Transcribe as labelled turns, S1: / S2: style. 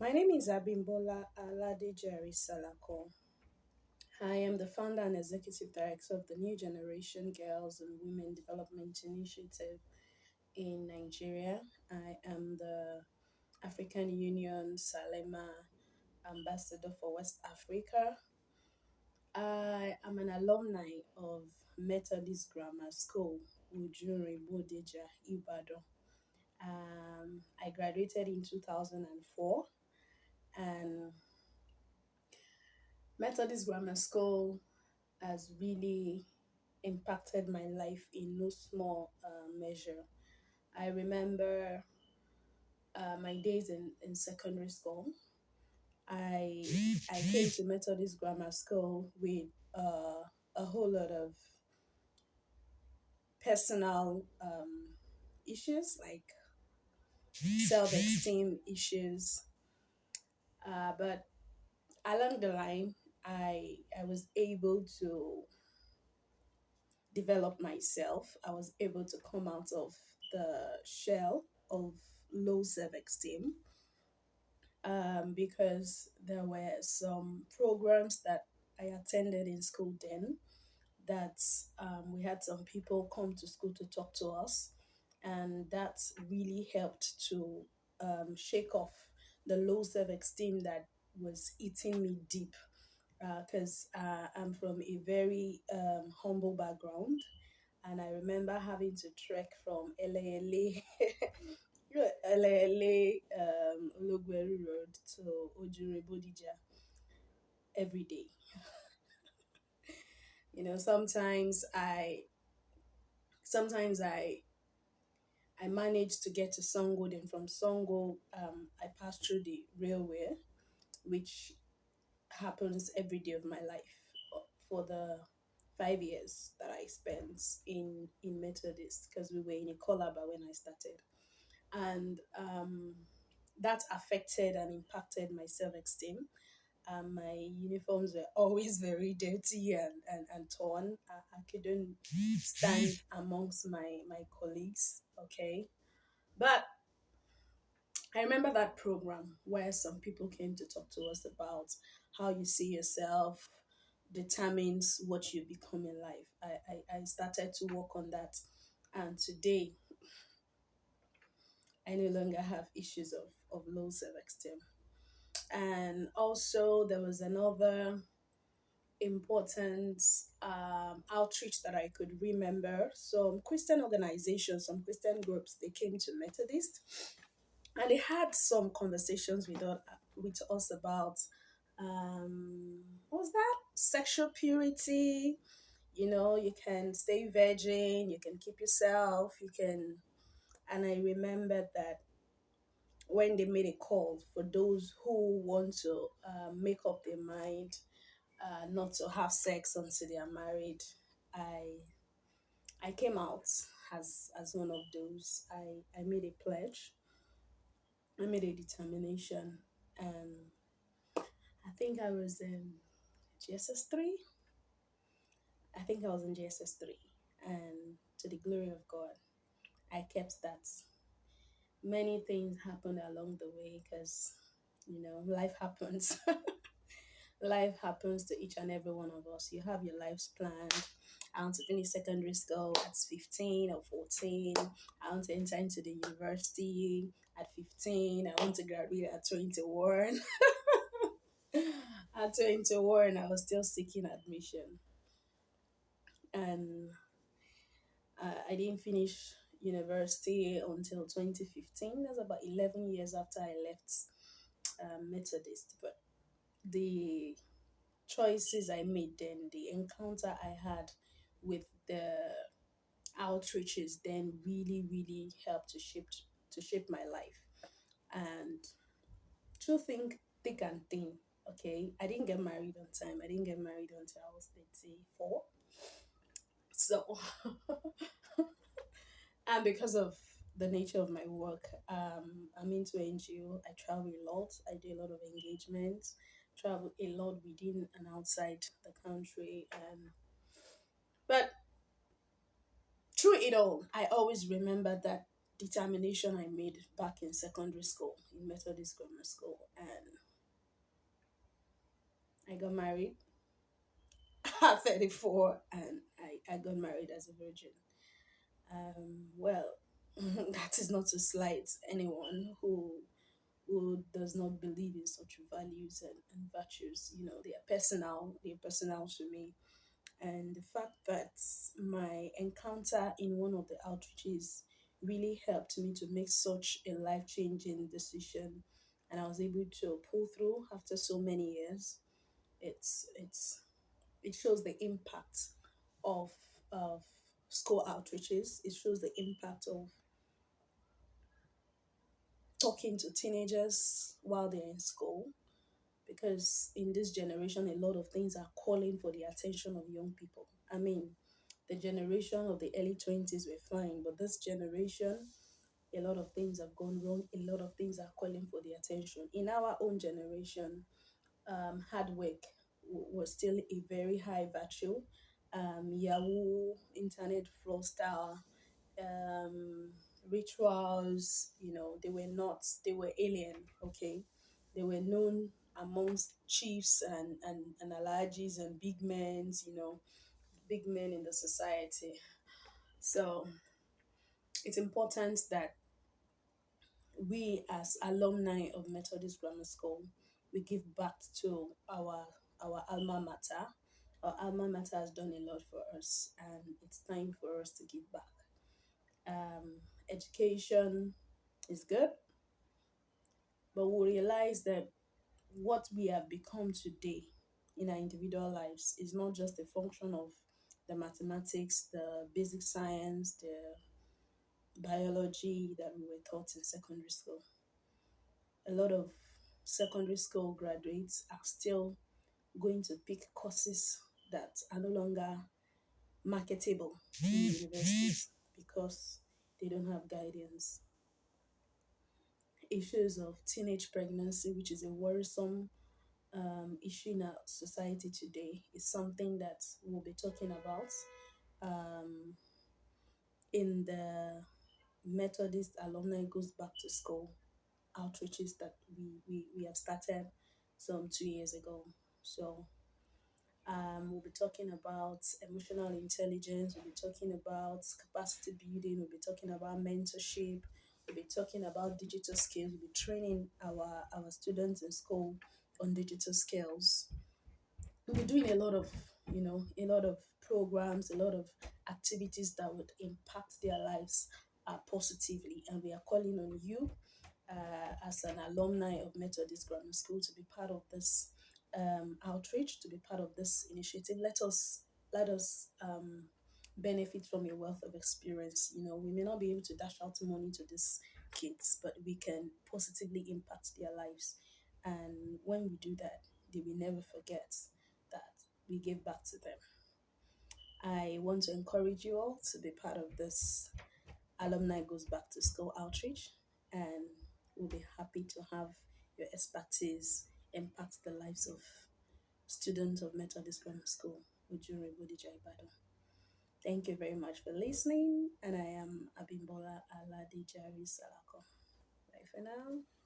S1: My name is Abimbola Aladejari Salako. I am the founder and executive director of the New Generation Girls and Women Development Initiative in Nigeria. I am the African Union Salema Ambassador for West Africa. I am an alumni of Methodist Grammar School, Ujuri Bodeja, Ibadan. I graduated in 2004, and Methodist Grammar School has really impacted my life in no small measure. I remember my days in secondary school. I I came to Methodist Grammar School with a whole lot of personal issues like self-esteem issues. But along the line, I was able to develop myself. I was able to come out of the shell of low self esteem because there were some programs that I attended in school then that we had some people come to school to talk to us, and that really helped to shake off the low self esteem that was eating me deep because I'm from a very humble background, and I remember having to trek from LALA, LALA Ologweru Road to Ojure Bodija every day. You know, sometimes I managed to get to Songo, then from Songo, I passed through the railway, which happens every day of my life for the 5 years that I spent in Methodist because we were in a collab when I started, and that affected and impacted my self esteem. My uniforms were always very dirty and torn. I couldn't stand amongst my colleagues. Okay, but I remember that program where some people came to talk to us about how you see yourself determines what you become in life. I started to work on that, and today I no longer have issues of low self esteem. And also, there was another important outreach that I could remember. Some Christian organizations, some Christian groups, they came to Methodist and they had some conversations with us about what was that? Sexual purity. You know, you can stay virgin, you can keep yourself, you can. And I remember that when they made a call for those who want to make up their mind not to have sex until they are married, I I came out as one of those. I made a pledge, I made a determination, and I think I was in GSS 3. I think I was in GSS 3, and to the glory of God, I kept that. Many things happened along the way because life happens. Life happens to each and every one of us. You have your lives planned. I want to finish secondary school at 15 or 14. I want to enter into the university at 15. I want to graduate at 21. At 21, I was still seeking admission. And I didn't finish university until 2015. That's about 11 years after I left Methodist. But the choices I made then, the encounter I had with the outreaches then really, really helped to shape my life. And through thick and thin, okay, I didn't get married on time. I didn't get married until I was 34. So, and because of the nature of my work, I'm into NGO. I travel a lot. I do a lot of engagements, travel a lot within and outside the country. But through it all, I always remember that determination I made back in secondary school, in Methodist grammar school, and I got married at 34, and I got married as a virgin. Well, that is not to slight anyone who does not believe in such values and virtues. You know, they are personal to me. And the fact that my encounter in one of the outreaches really helped me to make such a life changing decision, and I was able to pull through after so many years. It's it shows the impact of of school outreaches. It shows the impact of talking to teenagers while they're in school, because in this generation, a lot of things are calling for the attention of young people. I mean, the generation of the early 20s were fine, but this generation, a lot of things have gone wrong. A lot of things are calling for the attention. In our own generation, hard work was still a very high virtue. Yahoo, internet fraudster, um, rituals, they were alien, okay? They were known amongst chiefs and alajis and big men in the society. So it's important that we, as alumni of Methodist Grammar School, we give back to our alma mater. Our alma mater has done a lot for us, and it's time for us to give back. Education is good, but we realize that what we have become today in our individual lives is not just a function of the mathematics, the basic science, the biology that we were taught in secondary school. A lot of secondary school graduates are still going to pick courses that are no longer marketable in universities because they don't have guidance. Issues of teenage pregnancy, which is a worrisome issue in our society today, is something that we'll be talking about um, in the Methodist Alumni Goes Back to School outreaches that we have started some 2 years ago. So we'll be talking about emotional intelligence, we'll be talking about capacity building, we'll be talking about mentorship, we'll be talking about digital skills, we'll be training our students in school on digital skills. We'll be doing a lot of programs, a lot of activities that would impact their lives positively. And we are calling on you as an alumni of Methodist Grammar School to be part of this outreach, to be part of this initiative. Let us benefit from your wealth of experience. You know, we may not be able to dash out money to these kids, but we can positively impact their lives. And when we do that, they will never forget that we gave back to them. I want to encourage you all to be part of this Alumni Goes Back to School outreach, and we'll be happy to have your expertise impact the lives of students of Methodist Grammar School, Ujure Bodija Ibadan. Thank you very much for listening, and I am Abimbola Aladijari Salako. Bye for now.